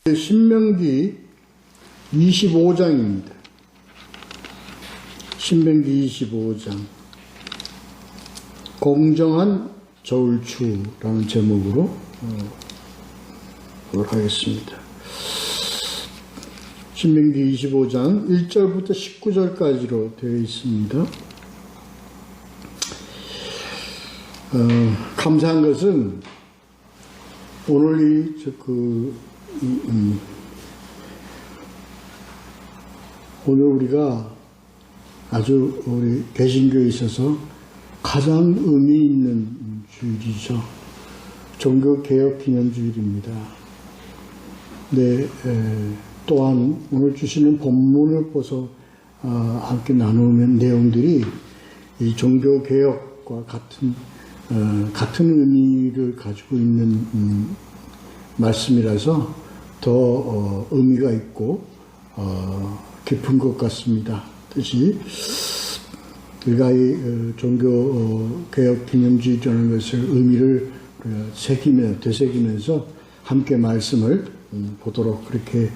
신명기 25장입니다. 신명기 25장 공정한 저울추라는 제목으로 하겠습니다. 신명기 25장 1절부터 19절까지로 되어 있습니다. 감사한 것은 오늘 오늘 우리가 아주 우리 개신교에 있어서 가장 의미 있는 주일이죠. 종교개혁기념주일입니다. 네, 또한 오늘 주시는 본문을 보서 함께 나누는 내용들이 이 종교개혁과 같은 의미를 가지고 있는 말씀이라서 더 의미가 있고 깊은 것 같습니다. 뜻이 우리가 이 종교개혁기념주의라는 것을 의미를 되새기면서 함께 말씀을 보도록 그렇게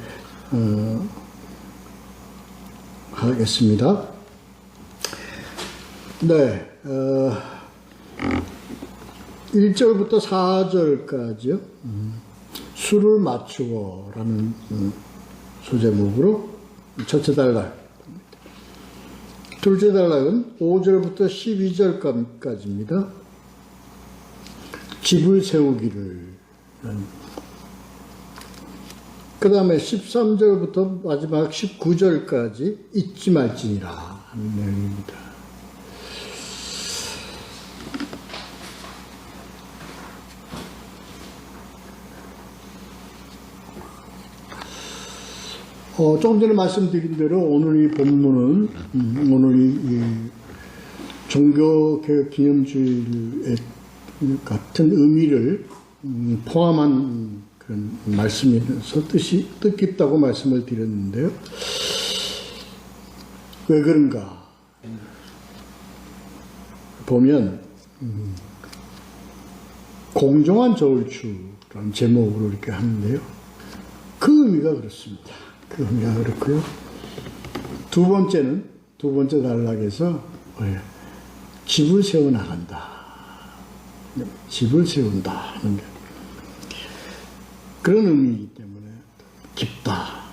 하겠습니다. 네, 1절부터 4절까지요. 수를 맞추어라는 소제목으로 첫째 단락, 둘째 단락은 5절부터 12절까지입니다. 집을 세우기를, 그 다음에 13절부터 마지막 19절까지 잊지 말지니라 하는 내용입니다. 조금 전에 말씀드린 대로 오늘 이 본문은 오늘 이 종교개혁기념주의 같은 의미를 포함한 그런 말씀이면서 뜻깊다고 말씀을 드렸는데요. 왜 그런가 보면 공정한 저울추라는 제목으로 이렇게 하는데요. 그 의미가 그렇습니다. 그 의미가 그렇고요. 두 번째 단락에서 집을 세워나간다. 집을 세운다 하는 게 그런 의미이기 때문에 깊다.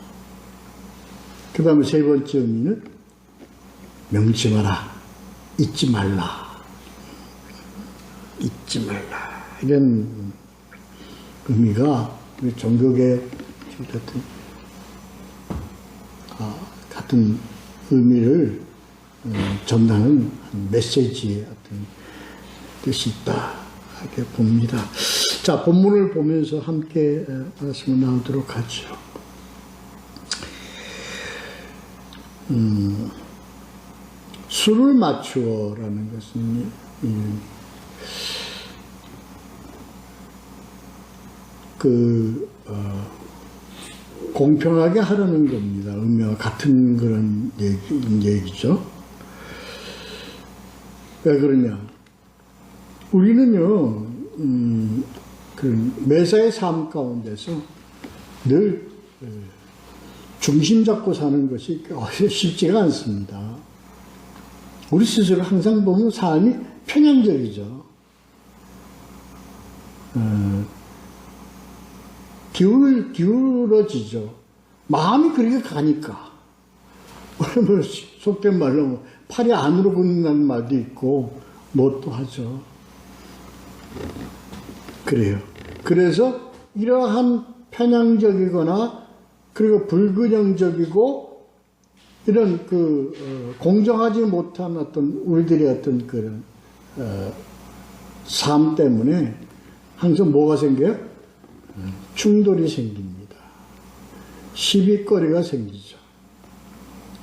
그 다음에 세 번째 의미는 명심하라. 잊지 말라. 잊지 말라. 이런 의미가 우리 종교계 같은 의미를 전하는 메시지의 어떤 뜻이 있다. 이렇게 봅니다. 자, 본문을 보면서 함께 말씀을 나누도록 하죠. 수를 맞추어라는 것은 공평하게 하려는 겁니다. 의미와 같은 그런 얘기죠. 왜 그러냐? 우리는요, 매사의 삶 가운데서 늘 중심 잡고 사는 것이 쉽지가 않습니다. 우리 스스로 항상 보면 삶이 편향적이죠. 기울어지죠. 마음이 그렇게 가니까. 속된 말로 팔이 안으로 굽는다는 말도 있고, 뭣도 하죠. 그래요. 그래서 이러한 편향적이거나, 그리고 불균형적이고, 이런 공정하지 못한 어떤 우리들의 어떤 그런, 삶 때문에 항상 뭐가 생겨요? 충돌이 생깁니다. 시비거리가 생기죠.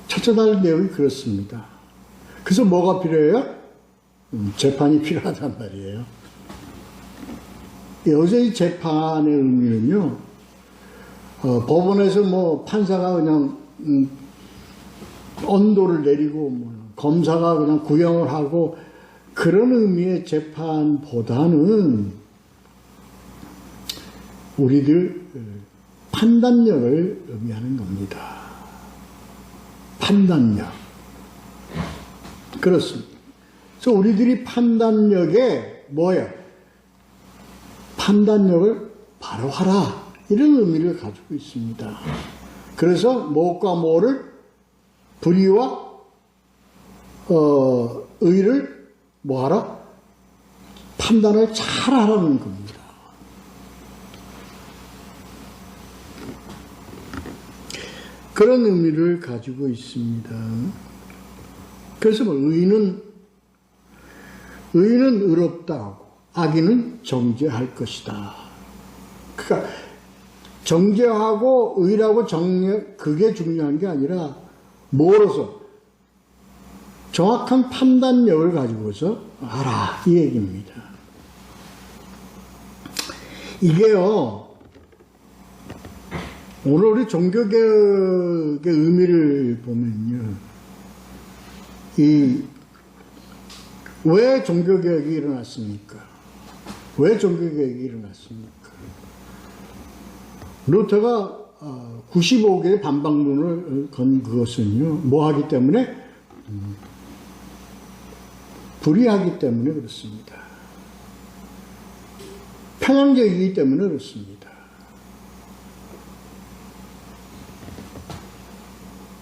첫째 달 내용이 그렇습니다. 그래서 뭐가 필요해요? 재판이 필요하단 말이에요. 어제 이 재판의 의미는요, 법원에서 뭐 판사가 그냥 언도를 내리고 검사가 그냥 구형을 하고 그런 의미의 재판보다는 우리들 판단력을 의미하는 겁니다. 판단력. 그렇습니다. 그래서 우리들이 판단력에 뭐예요? 판단력을 바로 하라. 이런 의미를 가지고 있습니다. 그래서 무엇과 뭐를 불의와 의를 뭐하라? 판단을 잘 하라는 겁니다. 그런 의미를 가지고 있습니다. 그래서 뭐 의는 의롭다 하고 악인은 정죄할 것이다. 그러니까 정죄하고 의라고 그게 중요한 게 아니라 뭐로서 정확한 판단력을 가지고서 알아 이 얘기입니다. 이게요 오늘 우리 종교개혁의 의미를 보면요 왜 종교개혁이 일어났습니까? 왜 종교개혁이 일어났습니까? 루터가 95개의 반박문을 건 그것은요 뭐 하기 때문에? 불의하기 때문에 그렇습니다. 편향적이기 때문에 그렇습니다.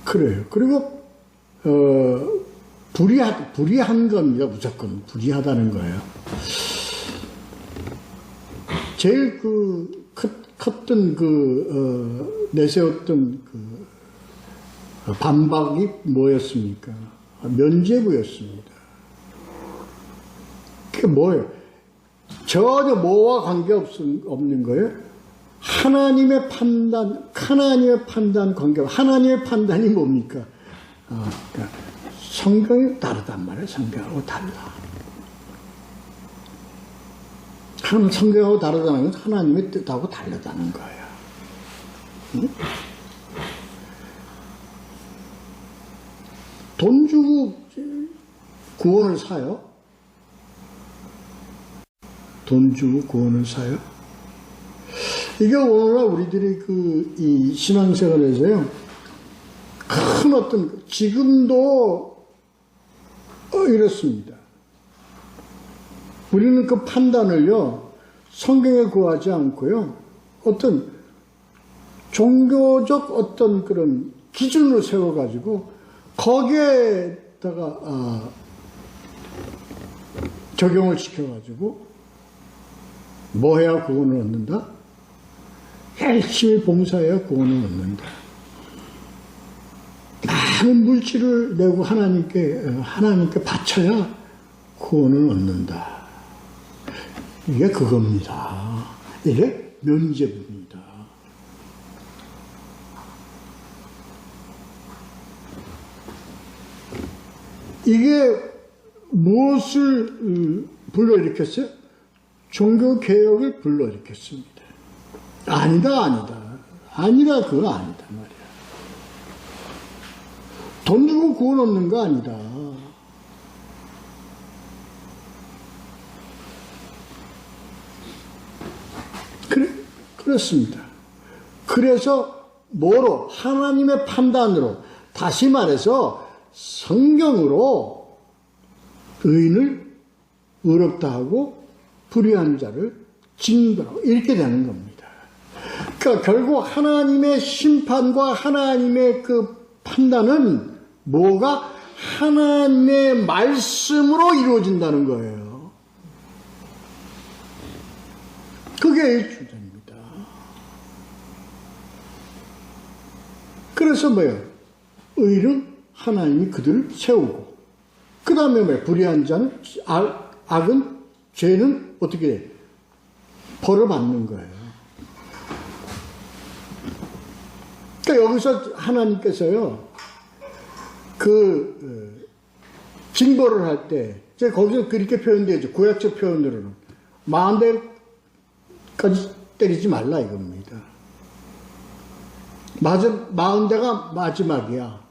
그래요. 그리고 불의한 겁니다. 무조건 불의하다는 거예요. 제일 컸던 내세웠던 반박이 뭐였습니까? 면죄부였습니다. 그게 뭐예요? 전혀 뭐와 관계없는 거예요. 하나님의 판단 관계, 하나님의 판단이 뭡니까? 그러니까 성경이 다르단 말이에요. 성경하고 달라. 성경하고 다르다는 건 하나님의 뜻하고 다르다는 거예요. 응? 돈 주고 구원을 사요? 돈 주고 구원을 사요? 이게 오늘날 우리들이 이 신앙생활에서요, 큰 어떤, 지금도 이렇습니다. 우리는 그 판단을요, 성경에 구하지 않고요, 어떤 종교적 어떤 그런 기준을 세워가지고, 거기에다가, 적용을 시켜가지고, 뭐 해야 구원을 얻는다? 열심히 봉사해야 구원을 얻는다. 많은 물질을 내고 하나님께 바쳐야 구원을 얻는다. 이게 그겁니다. 이게 면죄부입니다. 이게 무엇을 불러일으켰어요? 종교개혁을 불러일으켰습니다. 아니다. 그거 아니다 말이야. 돈 주고 구원 얻는 거 아니다. 그렇습니다. 그래서 뭐로? 하나님의 판단으로, 다시 말해서 성경으로 의인을 의롭다 하고 불의한 자를 징벌하고 이렇게 되는 겁니다. 그러니까 결국 하나님의 심판과 하나님의 그 판단은 뭐가? 하나님의 말씀으로 이루어진다는 거예요. 그게 주장입니다. 그래서 뭐예요? 의는 하나님이 그들을 세우고, 그 다음에 뭐예요? 불의한 자는, 악은, 죄는 어떻게 돼? 벌을 받는 거예요. 그러니까 여기서 하나님께서요, 징벌을 할 때, 거기서 그렇게 표현되죠. 구약적 표현으로는. 40대까지 때리지 말라 이겁니다. 40대가 마지막이야.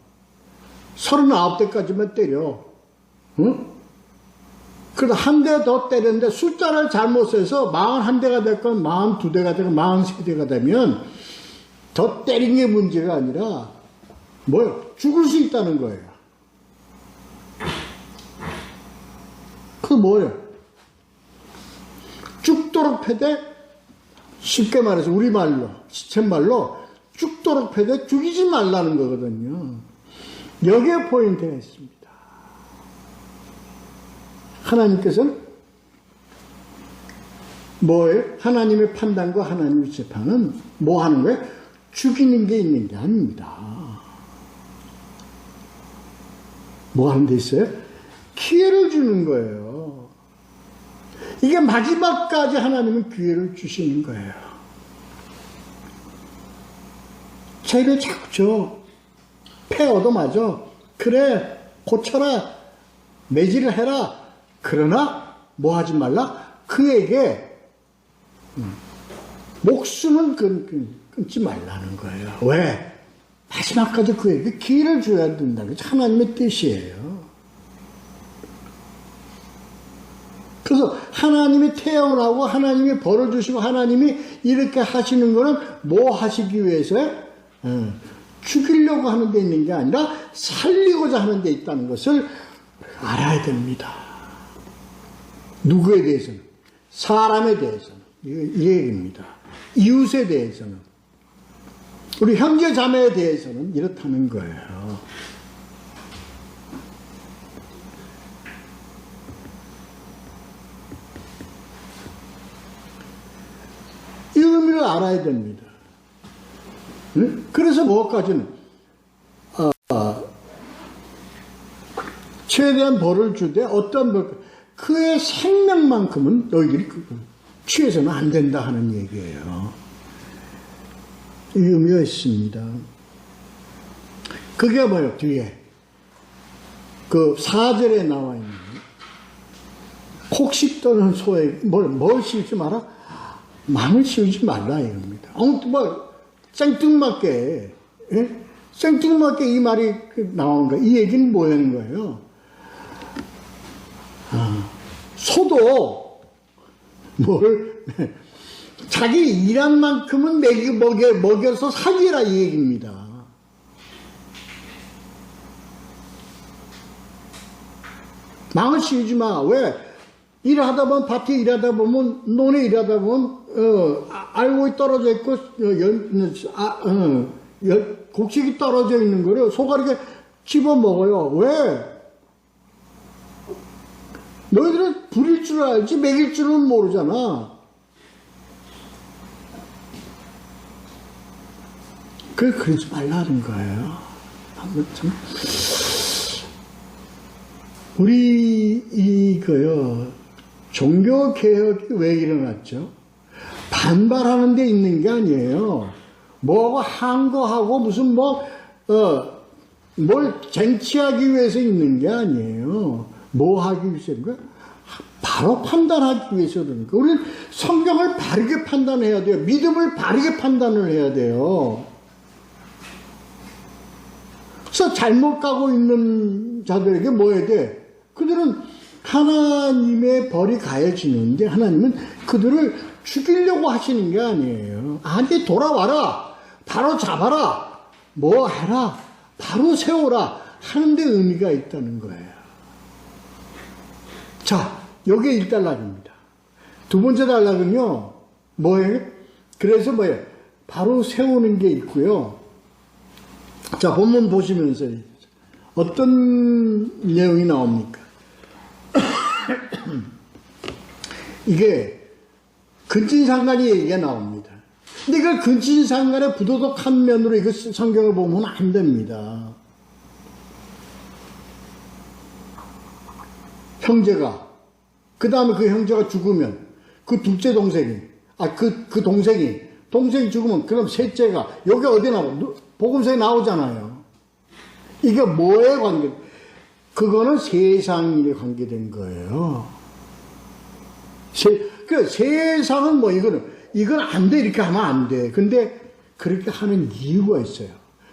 39대까지만 때려. 응? 그래도 한 대 더 때렸는데 숫자를 잘못 세서 41대가 됐건 42대가 되건 43대가 되면 더 때린 게 문제가 아니라 뭐요? 죽을 수 있다는 거예요. 그 뭐예요? 죽도록 패되, 쉽게 말해서 우리말로, 시쳇말로 죽도록 패되 죽이지 말라는 거거든요. 여기에 포인트가 있습니다. 하나님께서는 뭐예요? 하나님의 판단과 하나님의 재판은 뭐 하는 거예요? 죽이는 게 있는 게 아닙니다. 뭐 하는 데 있어요? 기회를 주는 거예요. 이게 마지막까지 하나님은 기회를 주시는 거예요. 죄를 자꾸 줘. 패 얻어맞아. 그래, 고쳐라. 매질을 해라. 그러나 뭐 하지 말라? 그에게 목숨은 끊지 말라는 거예요. 왜? 마지막까지 그에게 기회를 줘야 된다는 게 하나님의 뜻이에요. 그래서 하나님이 태어나고 하나님이 벌을 주시고 하나님이 이렇게 하시는 거는 뭐 하시기 위해서요? 죽이려고 하는 데 있는 게 아니라 살리고자 하는 데 있다는 것을 알아야 됩니다. 누구에 대해서는? 사람에 대해서는. 이 얘기입니다. 이웃에 대해서는. 우리 형제 자매에 대해서는 이렇다는 거예요. 이 의미를 알아야 됩니다. 그래서 뭐까지는 최대한 벌을 주되 어떤 벌, 그의 생명만큼은 너희들이 취해서는 안 된다 하는 얘기예요. 이 의미가 있습니다. 그게 뭐예요? 뒤에 그 4절에 나와 있는 혹시 떠는 소에 뭘 씌우지 마라? 망을 씌우지 말라 이겁니다. 아무튼 뭐 생뚱맞게 예? 생뚱맞게 이 말이 나오는 거예요. 이 얘기는 뭐라는 거예요? 소도 뭘 자기 일한 만큼은 먹여서 살리라 이 얘기입니다. 망을 씌우지 마. 왜? 일하다 보면 밭에 일하다 보면 논에 일하다 보면 알곡이 떨어져 있고 곡식이 떨어져 있는 거를 소가 이렇게 집어 먹어요. 왜? 너희들은 부릴 줄 알지 먹일 줄은 모르잖아. 그러지 말라는 거예요. 아무튼 우리 이거요 종교개혁이 왜 일어났죠? 반발하는 데 있는 게 아니에요. 뭐하고 항거하고 무슨 뭘 쟁취하기 위해서 있는 게 아니에요. 뭐 하기 위해서인가? 바로 판단하기 위해서 그러는 거예요. 우리는 성경을 바르게 판단해야 돼요. 믿음을 바르게 판단을 해야 돼요. 그래서 잘못 가고 있는 자들에게 뭐 해야 돼? 그들은 하나님의 벌이 가해지는데 하나님은 그들을 죽이려고 하시는 게 아니에요. 아니 돌아와라. 바로 잡아라. 뭐 해라. 바로 세워라. 하는 데 의미가 있다는 거예요. 자, 요게 1단락입니다. 두 번째 단락은요. 뭐예요? 그래서 뭐예요? 바로 세우는 게 있고요. 자, 본문 보시면서 어떤 내용이 나옵니까? 이게 근친상간이 얘기가 나옵니다. 근데 그 근친상간의 부도덕한 면으로 이거 성경을 보면 안 됩니다. 형제가, 그 다음에 그 형제가 죽으면 그 둘째 동생이, 그 동생이 죽으면 그럼 셋째가, 여기 어디 나와? 복음서에 나오잖아요. 이게 뭐에 관계? 그거는 세상에 관계된 거예요. 세상은 뭐 이건 안 돼. 이렇게 하면 안 돼. 근데 그렇게 하는 이유가 있어요.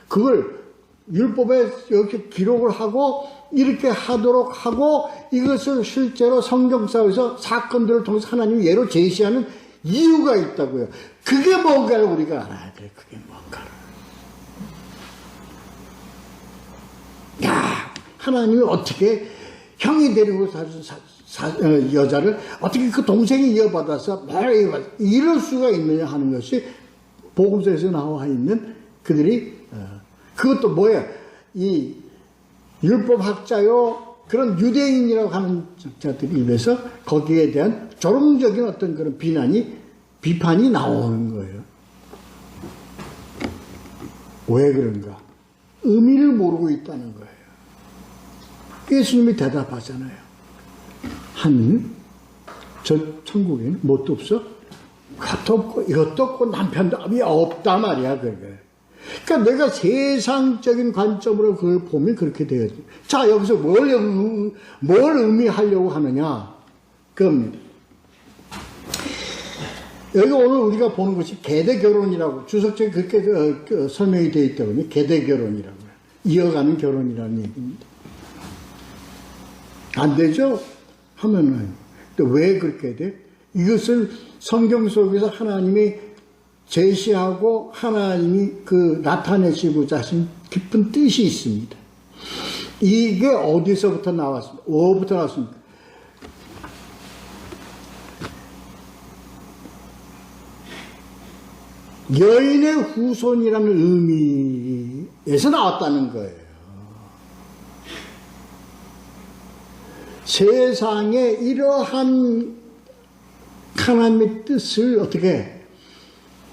그걸 율법에 이렇게 기록을 하고 이렇게 하도록 하고 이것을 실제로 성경사에서 사건들을 통해서 하나님이 예로 제시하는 이유가 있다고요. 그게 뭔가를 우리가 알아야 돼. 그게 뭔가를. 야, 하나님이 어떻게 형이 데리고 사준 여자를 어떻게 그 동생이 이어받아서 이럴 수가 있느냐 하는 것이 복음서에서 나와 있는 그들이 그것도 뭐야? 이 율법학자요 그런 유대인이라고 하는 자들이 입에서 거기에 대한 조롱적인 어떤 그런 비판이 나오는 거예요. 왜 그런가? 의미를 모르고 있다는 거예요. 예수님이 대답하잖아요. 하느님, 저 천국에는 뭣도 없어? 그것도 없고 이것도 없고 남편도 없다 말이야. 그게. 그러니까 내가 세상적인 관점으로 그걸 보면 그렇게 되거든요. 자, 여기서 뭘 의미하려고 하느냐? 그럼 여기 오늘 우리가 보는 것이 계대 결혼이라고 주석책에 그렇게 설명이 되어 있다고요. 계대 결혼이라고 이어가는 결혼이라는 얘기입니다. 안 되죠? 하면은 또 왜 그렇게 돼? 이것을 성경 속에서 하나님이 제시하고 하나님이 나타내시고자 하신 깊은 뜻이 있습니다. 이게 어디서부터 나왔습니까? 어부터 나왔습니까? 여인의 후손이라는 의미에서 나왔다는 거예요. 세상에 이러한 하나님의 뜻을 어떻게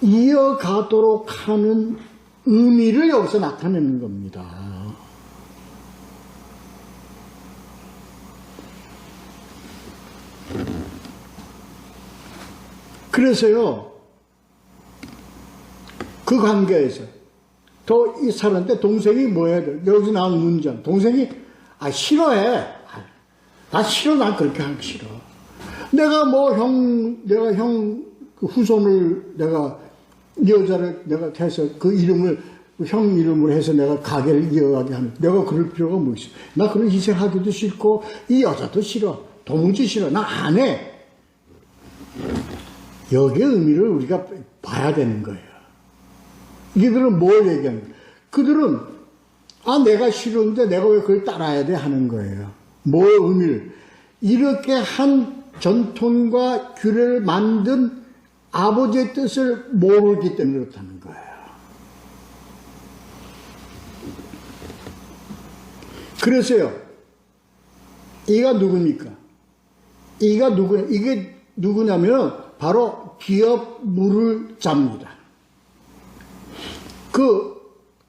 이어가도록 하는 의미를 여기서 나타내는 겁니다. 그래서요, 그 관계에서 더 이 사람한테 동생이 뭐 해야 돼? 여기서 나온 문장. 동생이 싫어해. 싫어. 난 그렇게 하기 싫어. 내가 형 그 후손을 내가 이 여자를 내가 해서 그 이름을 형 이름으로 해서 내가 가게를 이어가게 하는 내가 그럴 필요가 뭐 있어? 나 그런 희생하기도 싫고 이 여자도 싫어. 도무지 싫어. 나 안 해. 여기의 의미를 우리가 봐야 되는 거예요. 이들은 뭘 얘기하는 거예요? 그들은 내가 싫은데 내가 왜 그걸 따라야 돼 하는 거예요. 뭐 의미를 이렇게 한 전통과 규례를 만든 아버지의 뜻을 모르기 때문에 그렇다는 거예요. 그래서요, 이가 누굽니까? 이게 누구냐면 바로 기업 물을 잡니다.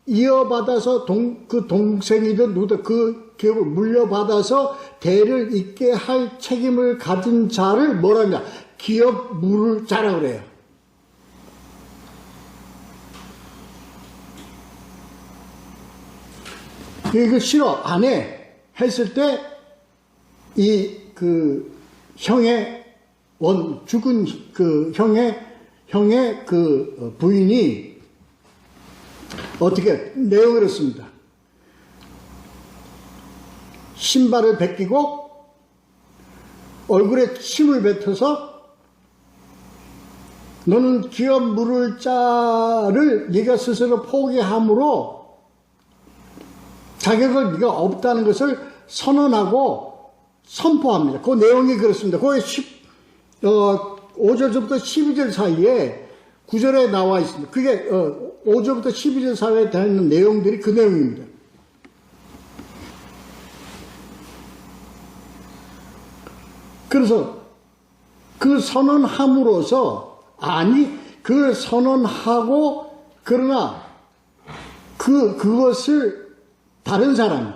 이어받아서 그 동생이든 누구든 그 기업을 물려받아서 대를 잇게 할 책임을 가진 자를 뭐라 하냐? 기업 물을 자라 그래요. 이거 싫어, 안 해. 했을 때, 형의, 죽은 형의 부인이 어떻게, 내용을 그렇습니다. 신발을 벗기고, 얼굴에 침을 뱉어서, 너는 기업 물을 자를 네가 스스로 포기함으로 자격을 네가 없다는 것을 선언하고 선포합니다. 그 내용이 그렇습니다. 거기 5절부터 12절 사이에 9절에 나와 있습니다. 그게 5절부터 12절 사이에 되는 내용들이 그 내용입니다. 그래서 그 선언함으로써 그 선언하고 그러나 그것을 다른 사람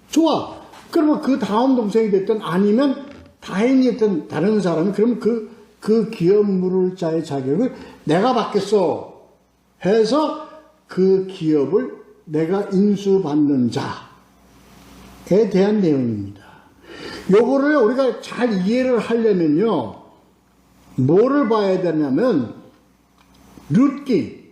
좋아. 그러면 그 다음 동생이 됐든 아니면 다행히 됐든 다른 사람이 그러면 그 기업 물을 자의 자격을 내가 받겠어 해서 그 기업을 내가 인수받는 자에 대한 내용입니다. 요거를 우리가 잘 이해를 하려면요, 뭐를 봐야 되냐면 룻기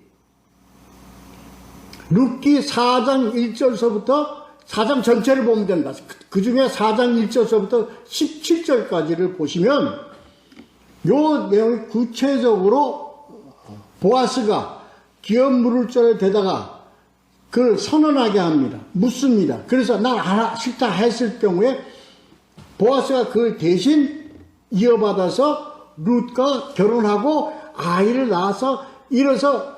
4장 1절서부터 4장 전체를 보면 된다. 그 중에 4장 1절서부터 17절까지를 보시면 요 내용이 구체적으로 보아스가 기업 물을 줄에 대다가 그걸 선언하게 합니다. 묻습니다. 그래서 난 하나 싫다 했을 경우에 보아스가 그걸 대신 이어받아서 룻과 결혼하고 아이를 낳아서 이래서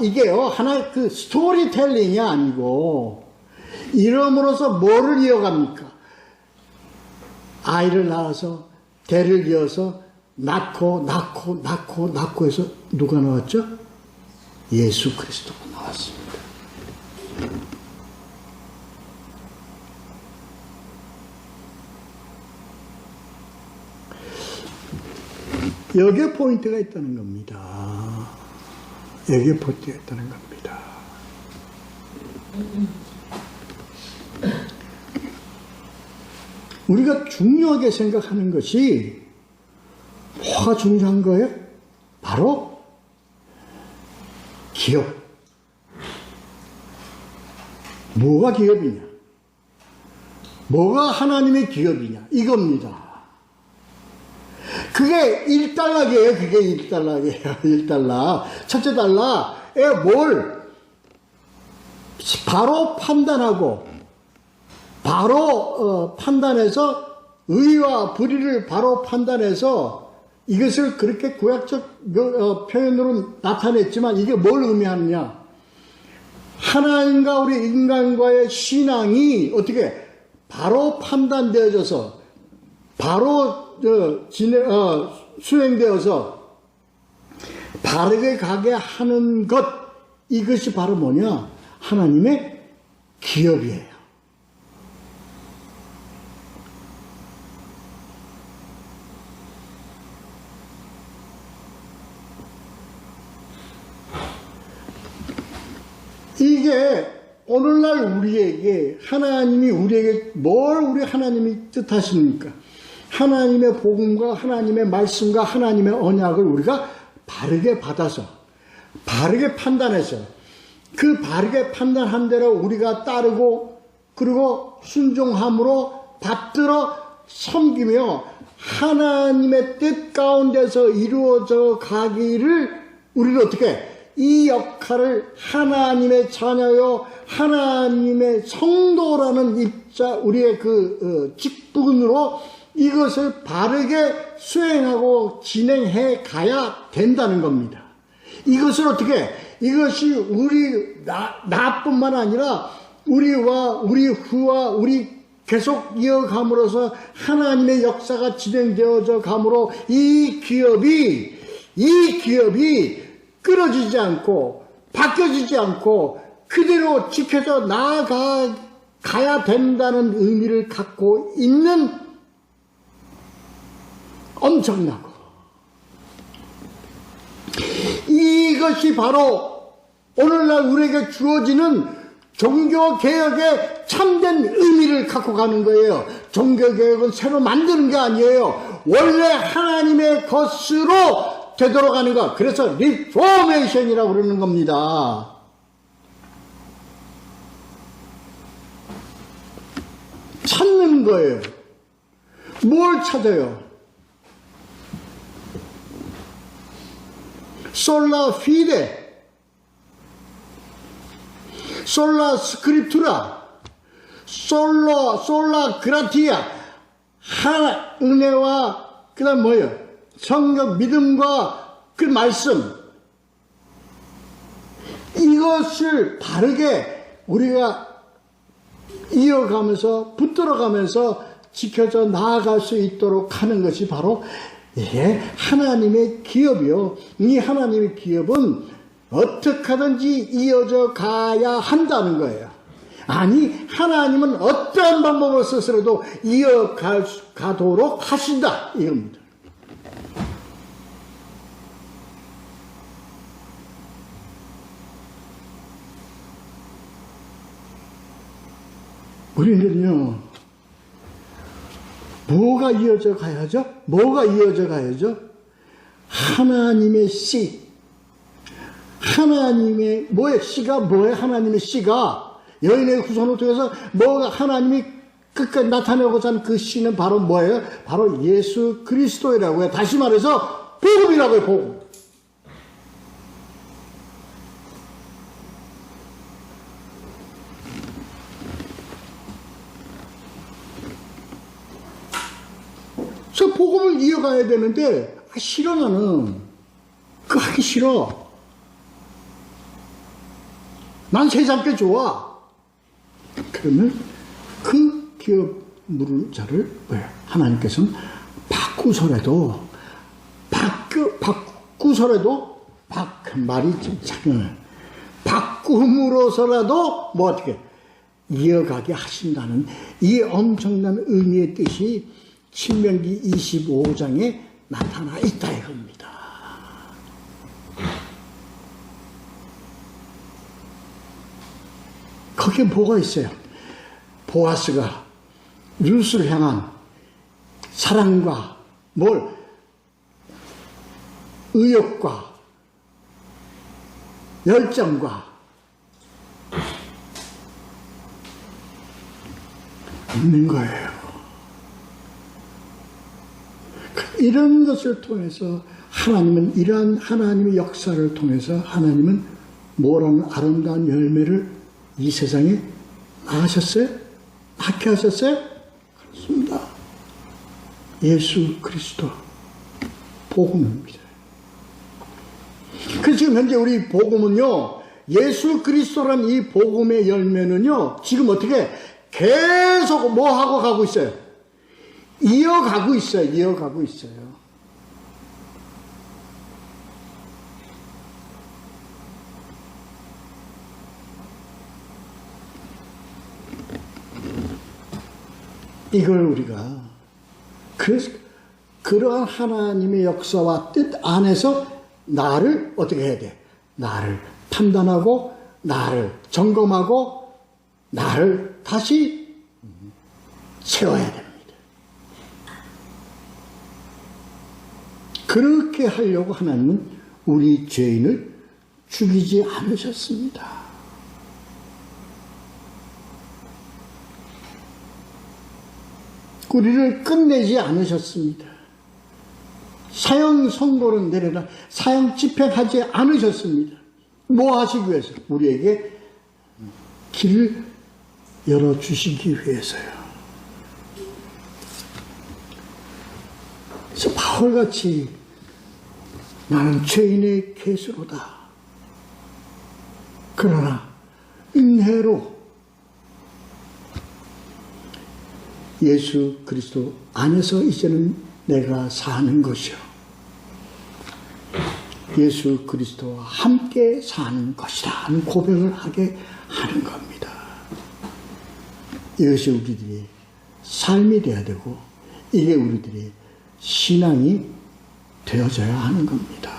이게요 하나의 그 스토리텔링이 아니고 이름으로써 뭐를 이어갑니까? 아이를 낳아서 대를 이어서 낳고 해서 누가 나왔죠? 예수 그리스도가 나왔습니다. 여기에 포인트가 있다는 겁니다. 여기에 포인트가 있다는 겁니다. 우리가 중요하게 생각하는 것이 뭐가 중요한 거예요? 바로 기업. 뭐가 기업이냐? 뭐가 하나님의 기업이냐? 이겁니다. 그게 1달러예요. 그게 1달러예요. 1달러. 첫째 달러에 뭘 바로 판단하고 바로 판단해서 의와 불의를 바로 판단해서 이것을 그렇게 구약적 표현으로 나타냈지만 이게 뭘 의미하느냐? 하나님과 우리 인간과의 신앙이 어떻게 바로 판단되어져서 바로 수행되어서 바르게 가게 하는 것, 이것이 바로 뭐냐? 하나님의 기업이에요. 이게 오늘날 우리에게 하나님이 우리에게 뭘 우리 하나님이 뜻하십니까? 하나님의 복음과 하나님의 말씀과 하나님의 언약을 우리가 바르게 받아서 바르게 판단해서 그 바르게 판단한 대로 우리가 따르고 그리고 순종함으로 받들어 섬기며 하나님의 뜻 가운데서 이루어져 가기를 우리는 어떻게 이 역할을 하나님의 자녀요 하나님의 성도라는 입자 우리의 그 직분으로 이것을 바르게 수행하고 진행해 가야 된다는 겁니다. 이것을 어떻게 이것이 우리 나뿐만 아니라 우리와 우리 후와 우리 계속 이어감으로써 하나님의 역사가 진행되어져 감으로 이 기업이 끊어지지 않고 바뀌어지지 않고 그대로 지켜져 나아가야 된다는 의미를 갖고 있는 엄청나고 이것이 바로 오늘날 우리에게 주어지는 종교개혁의 참된 의미를 갖고 가는 거예요. 종교개혁은 새로 만드는 게 아니에요. 원래 하나님의 것으로 되돌아가는 것. 그래서 리포메이션이라고 그러는 겁니다. 찾는 거예요. 뭘 찾아요? 솔라 피데, 솔라 스크립투라, 솔라 그라티아, 하나 은혜와 그 다음 뭐예요? 성경 믿음과 그 말씀, 이것을 바르게 우리가 이어가면서 붙들어가면서 지켜져 나아갈 수 있도록 하는 것이 바로 이게 하나님의 기업이요. 이 하나님의 기업은 어떻게 하든지 이어져 가야 한다는 거예요. 아니 하나님은 어떠한 방법을 써서라도 이어가도록 하신다 이겁니다. 우리는요, 뭐가 이어져 가야죠? 뭐가 이어져 가야죠? 하나님의 씨. 하나님의, 씨가 뭐예요? 하나님의 씨가 여인의 후손을 통해서 뭐가 하나님이 끝까지 나타내고자 하는 그 씨는 바로 뭐예요? 바로 예수 그리스도이라고 해요. 다시 말해서 복음이라고 해요. 복음. 그래서 복음을 이어가야 되는데 싫어. 나는 그거 하기 싫어. 난 세상 게 좋아. 그러면 그 기업 물을 자를 하나님께서는 바꾸서라도 말이 좀 작용해. 바꿈으로서라도 뭐 어떻게 이어가게 하신다는 이 엄청난 의미의 뜻이 신명기 25장에 나타나 있다 이겁니다. 거기에 뭐가 있어요? 보아스가 룻을 향한 사랑과 의욕과 열정과 있는 거예요. 이런 것을 통해서 하나님은 이러한 하나님의 역사를 통해서 하나님은 뭐라는 아름다운 열매를 이 세상에 낳으셨어요? 낳게 하셨어요? 그렇습니다. 예수 그리스도 복음입니다. 그래서 지금 현재 우리 복음은요, 예수 그리스도란 이 복음의 열매는요, 지금 어떻게 계속 뭐 하고 가고 있어요? 이어가고 있어요. 이걸 우리가 그래서 그러한 하나님의 역사와 뜻 안에서 나를 어떻게 해야 돼? 나를 판단하고 나를 점검하고 나를 다시 세워야 됩니다. 그렇게 하려고 하나님은 우리 죄인을 죽이지 않으셨습니다. 우리를 끝내지 않으셨습니다. 사형 선고를 내려라 사형 집행하지 않으셨습니다. 뭐 하시기 위해서? 우리에게 길을 열어주시기 위해서요. 그래서 바울같이 나는 죄인의 괴수로다. 그러나 은혜로 예수 그리스도 안에서 이제는 내가 사는 것이요. 예수 그리스도와 함께 사는 것이다 하는 고백을 하게 하는 겁니다. 이것이 우리들이 삶이 되어야 되고 이게 우리들이 신앙이 되어져야 하는 겁니다.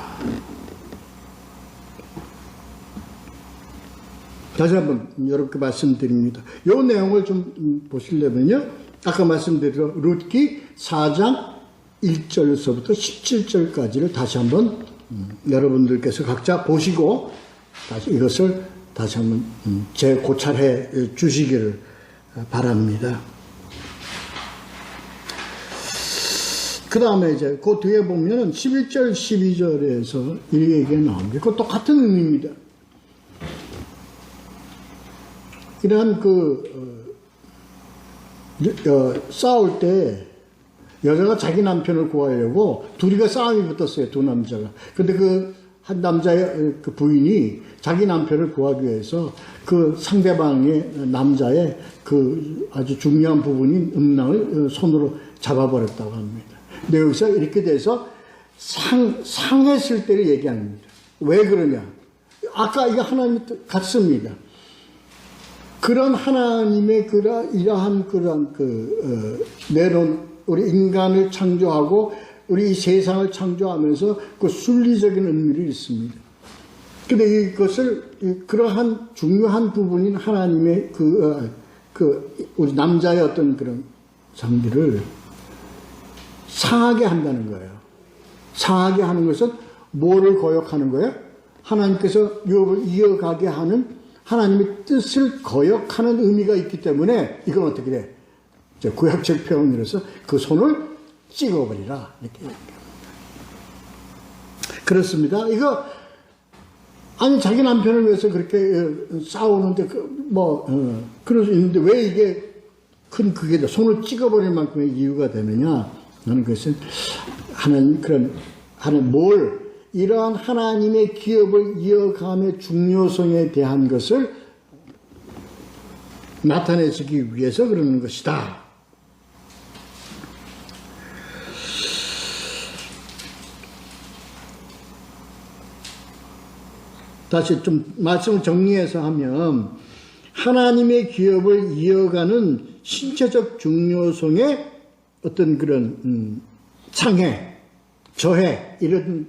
다시 한번 여러분께 말씀드립니다. 이 내용을 좀 보시려면요. 아까 말씀드린 룻기 4장 1절서부터 17절까지를 다시 한번 여러분들께서 각자 보시고 다시 이것을 다시 한번 재고찰해 주시기를 바랍니다. 그 다음에 이제 그 뒤에 보면은 11절, 12절에서 이 얘기가 나옵니다. 그 똑같은 의미입니다. 이러한 싸울 때 여자가 자기 남편을 구하려고 둘이가 싸움이 붙었어요. 두 남자가. 근데 그 한 남자의 그 부인이 자기 남편을 구하기 위해서 그 상대방의 남자의 그 아주 중요한 부분인 음낭을 손으로 잡아버렸다고 합니다. 근데 여기서 이렇게 돼서 상했을 때를 얘기합니다. 왜 그러냐? 아까 이거 하나님 같습니다. 그런 하나님의 이러한 내놓은 우리 인간을 창조하고 우리 이 세상을 창조하면서 그 순리적인 의미를 있습니다. 근데 이것을 그러한 중요한 부분인 하나님의 우리 남자의 어떤 그런 장비를 상하게 한다는 거예요. 상하게 하는 것은 뭐를 거역하는 거예요? 하나님께서 욥을 이어가게 하는 하나님의 뜻을 거역하는 의미가 있기 때문에 이건 어떻게 돼? 구약적 표현으로서 그 손을 찍어버리라. 이렇게 얘기합니다. 그렇습니다. 이거, 아니, 자기 남편을 위해서 그렇게 싸우는데, 그럴 수 있는데, 왜 이게 큰 그게 손을 찍어버릴 만큼의 이유가 되느냐? 하는 것은, 이러한 하나님의 기업을 이어감의 중요성에 대한 것을 나타내주기 위해서 그러는 것이다. 다시 좀 말씀을 정리해서 하면 하나님의 기업을 이어가는 신체적 중요성의 어떤 그런 상해, 저해 이런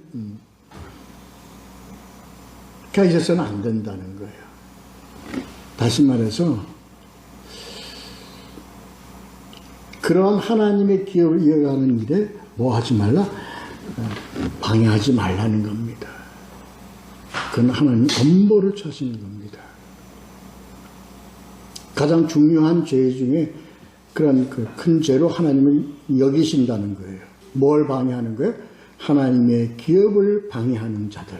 가 있어서는 안 된다는 거예요. 다시 말해서 그러한 하나님의 기업을 이어가는 일에 뭐 하지 말라? 방해하지 말라는 겁니다. 그건 하나님 엄벌을 차시는 겁니다. 가장 중요한 죄 중에 그런 그 큰 죄로 하나님을 여기신다는 거예요. 뭘 방해하는 거예요? 하나님의 기업을 방해하는 자들.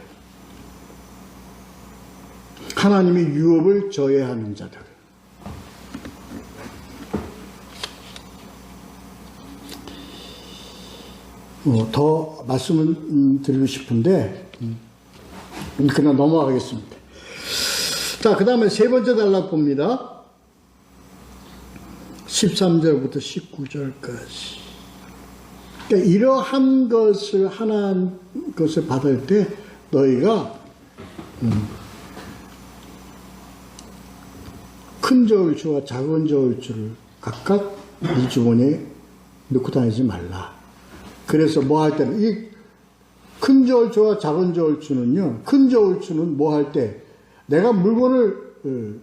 하나님의 유업을 저해하는 자들. 더 말씀을 드리고 싶은데 그냥 넘어가겠습니다. 자, 그 다음에 세 번째 단락 봅니다. 13절부터 19절까지. 그러니까 이러한 것을 하나님 것을 받을 때 너희가 큰 저울추와 작은 저울추를 각각 이 주머니에 넣고 다니지 말라. 그래서 뭐 할 때는 이 큰 저울추와 작은 저울추는요, 큰 저울추는 뭐 할 때 내가 물건을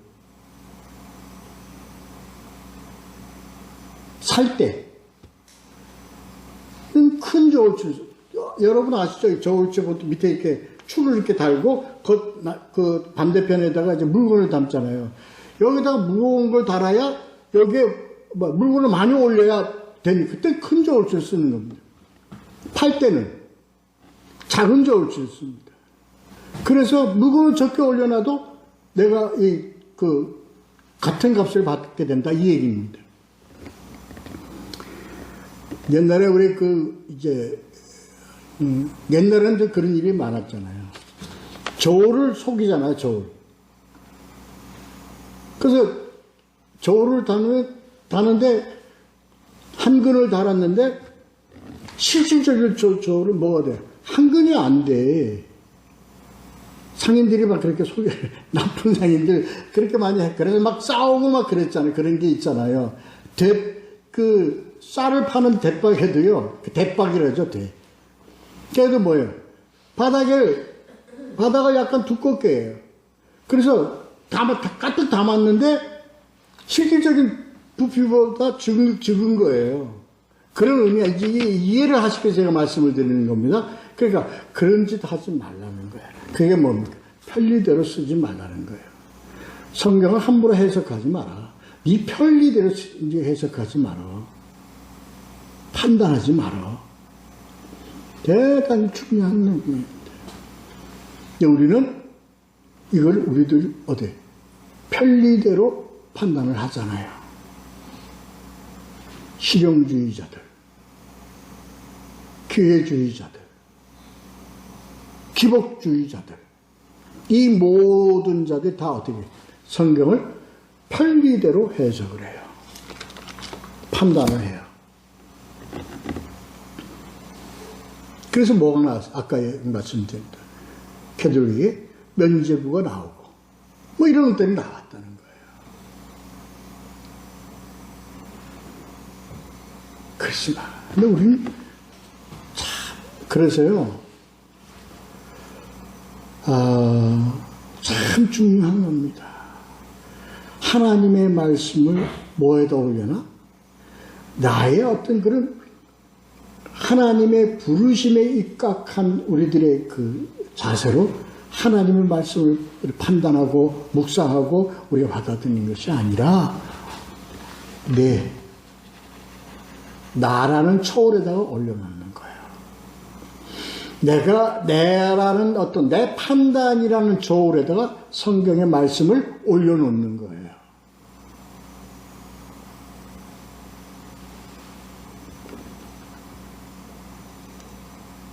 살 때 큰 저울추, 여러분 아시죠? 저울추 밑에 이렇게 줄을 이렇게 달고 그 반대편에다가 이제 물건을 담잖아요. 여기다가 무거운 걸 달아야 여기에 물건을 많이 올려야 되니 그때 큰 저울추를 쓰는 겁니다. 팔 때는 작은 저울추를 씁니다. 그래서 물건을 적게 올려놔도 내가 같은 값을 받게 된다 이 얘기입니다. 옛날에 우리 옛날에는 그런 일이 많았잖아요. 저울을 속이잖아요, 저울. 그래서 저울을 다는데 한 근을 달았는데 실질적인 저울은 뭐가 돼? 한 근이 안 돼. 상인들이 막 그렇게 나쁜 상인들 그렇게 많이 해. 그래서 막 싸우고 막 그랬잖아요. 그런 게 있잖아요. 쌀을 파는 대박에도요, 대박이라죠, 걔도 뭐예요? 바닥을 약간 두껍게 해요. 그래서 가득 담았는데, 실질적인 부피보다 적은 거예요. 그런 의미가 이해를 하시고 제가 말씀을 드리는 겁니다. 그러니까, 그런 짓 하지 말라는 거예요. 그게 뭡니까? 편리대로 쓰지 말라는 거예요. 성경을 함부로 해석하지 마라. 네 편리대로 해석하지 마라. 판단하지 마라. 대단히 중요한 내용입니다. 우리는 이걸 우리들이 편리대로 판단을 하잖아요. 실용주의자들, 기회주의자들, 기복주의자들, 이 모든 자들이 다 성경을 편리대로 해석을 해요. 판단을 해요. 그래서 뭐가 나왔어요? 아까 말씀드린 캐톨릭에 면죄부가 나오고 뭐 이런 것들이 나왔다는 거예요. 그렇지만 근데 우리는 참 그래서요 참 중요한 겁니다. 하나님의 말씀을 뭐에다 올려나? 나의 어떤 그런 하나님의 부르심에 입각한 우리들의 그 자세로 하나님의 말씀을 판단하고 묵상하고 우리가 받아들이는 것이 아니라 나라는 초월에다가 올려놓는 거예요. 내라는 어떤 내 판단이라는 초월에다가 성경의 말씀을 올려놓는 거예요.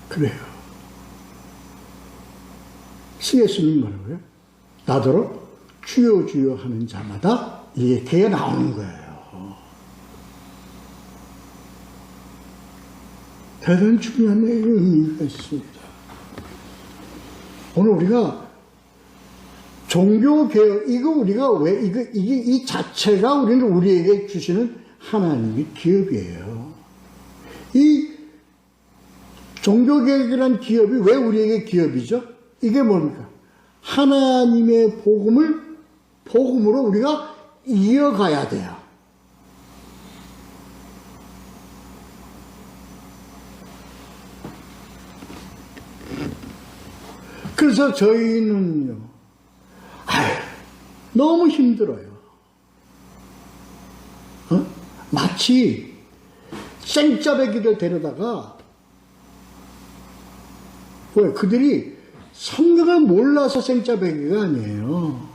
그래요. 예수님 뭐라고요? 나더러 주여 주여 하는 자마다 이게 나오는 거예요. 대단히 중요한 의미가 있습니다. 오늘 우리가 종교개혁, 이 자체가 우리에게 주시는 하나님의 기업이에요. 이 종교개혁이라는 기업이 왜 우리에게 기업이죠? 이게 뭡니까? 하나님의 복음으로 우리가 이어가야 돼요. 그래서 저희는요, 너무 힘들어요. 마치 생짜배기를 데려다가, 왜? 그들이 성경을 몰라서 생짜배기가 아니에요.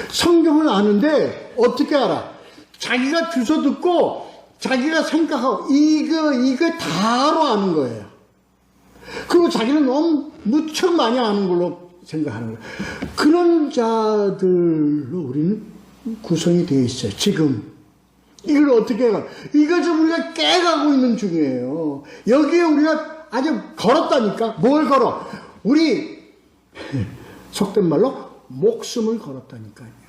성경을 아는데 어떻게 알아? 자기가 주워 듣고 자기가 생각하고 이거 다로 아는 거예요. 그리고 자기는 너무 무척 많이 아는 걸로 생각하는 거예요. 그런 자들로 우리는 구성이 되어 있어요. 지금 이걸 어떻게 해가? 이걸 좀 우리가 깨가고 있는 중이에요. 여기에 우리가 아주 걸었다니까. 뭘 걸어? 우리 속된 말로 목숨을 걸었다니까요.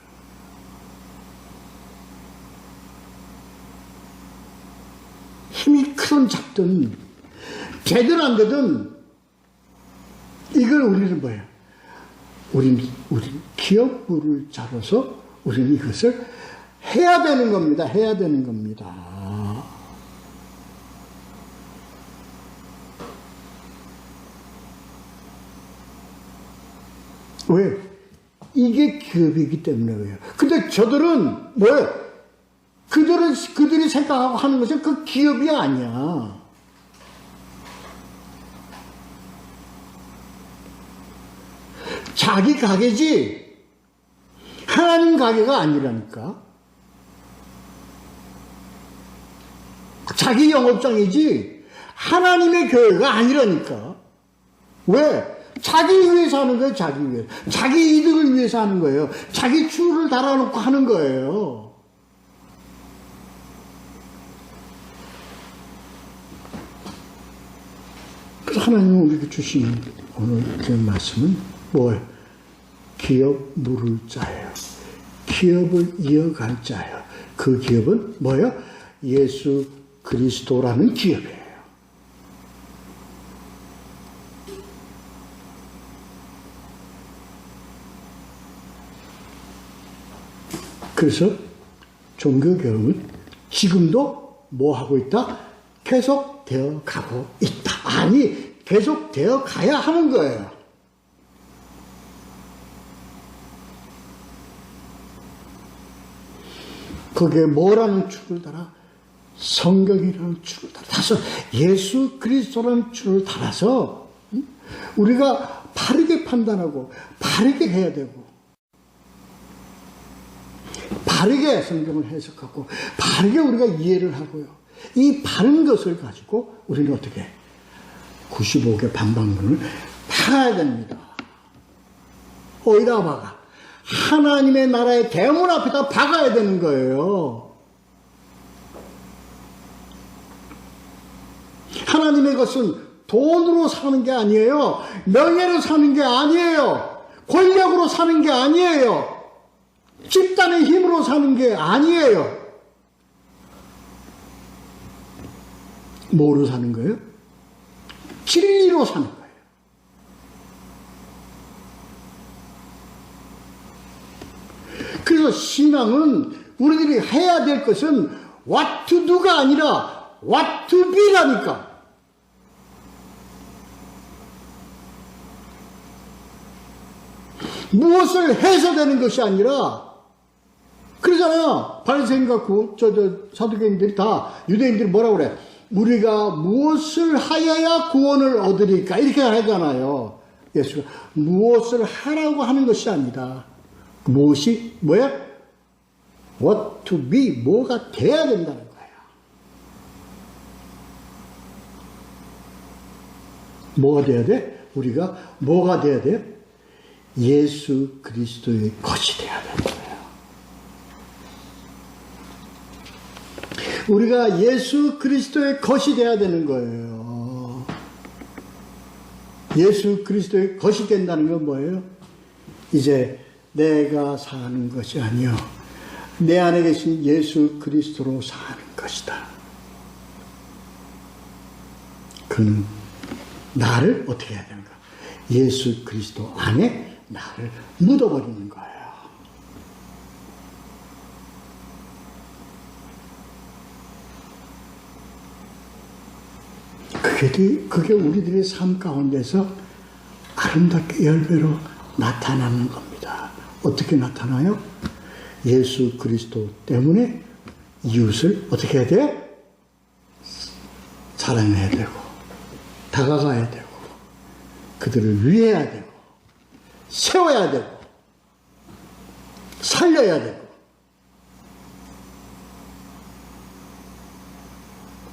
힘이 크든 작든 제대로 안 되든 이걸 우리는 뭐예요? 우리 기업부를 잡아서 우리는 이것을 해야 되는 겁니다. 해야 되는 겁니다. 왜? 이게 기업이기 때문에 그래요. 근데 저들은 뭐예요? 그들이 생각하고 하는 것은 그 기업이 아니야. 자기 가게지 하나님 가게가 아니라니까. 자기 영업장이지 하나님의 교회가 아니라니까. 왜? 자기 위해서 하는 거예요. 자기 위해서. 자기 이득을 위해서 하는 거예요. 자기 추를 달아놓고 하는 거예요. 그래서 하나님은 우리에게 주신 오늘 그 말씀은 뭐예요? 기업 물을 자예요. 기업을 이어갈 자예요. 그 기업은 뭐예요? 예수 그리스도라는 기업이에요. 그래서 종교개혁은 지금도 뭐 하고 있다? 계속되어 가고 있다. 아니, 계속되어 가야 하는 거예요. 거기에 뭐라는 줄을 달아? 성경이라는 줄을 달아서 예수 그리스도라는 줄을 달아서 우리가 바르게 판단하고 바르게 해야 되고 바르게 성경을 해석하고 바르게 우리가 이해를 하고요. 이 바른 것을 가지고 우리는 어떻게 95개 방방문을 파야 됩니다. 어디다 박아? 하나님의 나라의 대문 앞에다 박아야 되는 거예요. 하나님의 것은 돈으로 사는 게 아니에요. 명예로 사는 게 아니에요. 권력으로 사는 게 아니에요. 집단의 힘으로 사는 게 아니에요. 뭐로 사는 거예요? 진리로 사는 거예요. 그래서 신앙은 우리들이 해야 될 것은 what to do가 아니라 what to be라니까. 무엇을 해서 되는 것이 아니라, 그래서 그러잖아요. 바리새인과 사두개인들이 다, 유대인들이 뭐라고 그래? 우리가 무엇을 하여야 구원을 얻으리까? 이렇게 하잖아요. 예수가 무엇을 하라고 하는 것이 아니다. 무엇이 뭐야? What to be, 뭐가 돼야 된다는 거예요. 뭐가 돼야 돼? 우리가 뭐가 돼야 돼? 예수 그리스도의 것이 돼야 되는 거예요. 우리가 예수 그리스도의 것이 돼야 되는 거예요. 예수 그리스도의 것이 된다는 건 뭐예요? 이제 내가 사는 것이 아니요, 내 안에 계신 예수 그리스도로 사는 것이다. 그는 나를 어떻게 해야 되는가? 예수 그리스도 안에 나를 묻어버리는 거예요. 그게 우리들의 삶 가운데서 아름답게 열매로 나타나는 겁니다. 어떻게 나타나요? 예수 그리스도 때문에 이웃을 어떻게 해야 돼? 사랑해야 되고, 다가가야 되고, 그들을 위해야 되고, 세워야 되고, 살려야 되고.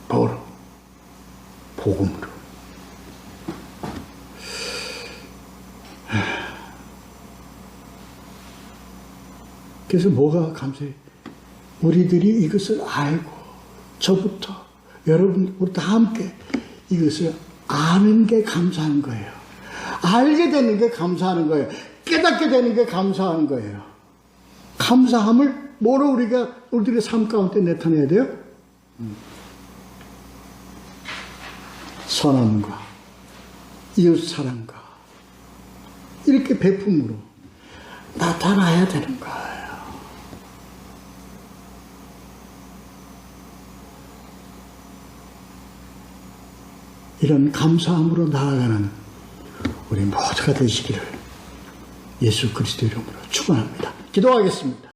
바로 복음으로. 그래서 뭐가 감사해요? 우리들이 이것을 알고, 저부터 여러분 우리 다 함께 이것을 아는 게 감사한 거예요. 알게 되는 게 감사하는 거예요. 깨닫게 되는 게 감사한 거예요. 감사함을 뭐로 우리들의 삶 가운데 나타내야 돼요? 선함과 이웃사랑과 이렇게 베품으로 나타나야 되는 거예요. 이런 감사함으로 나아가는 우리 모두가 되시기를 예수 그리스도 이름으로 축원합니다. 기도하겠습니다.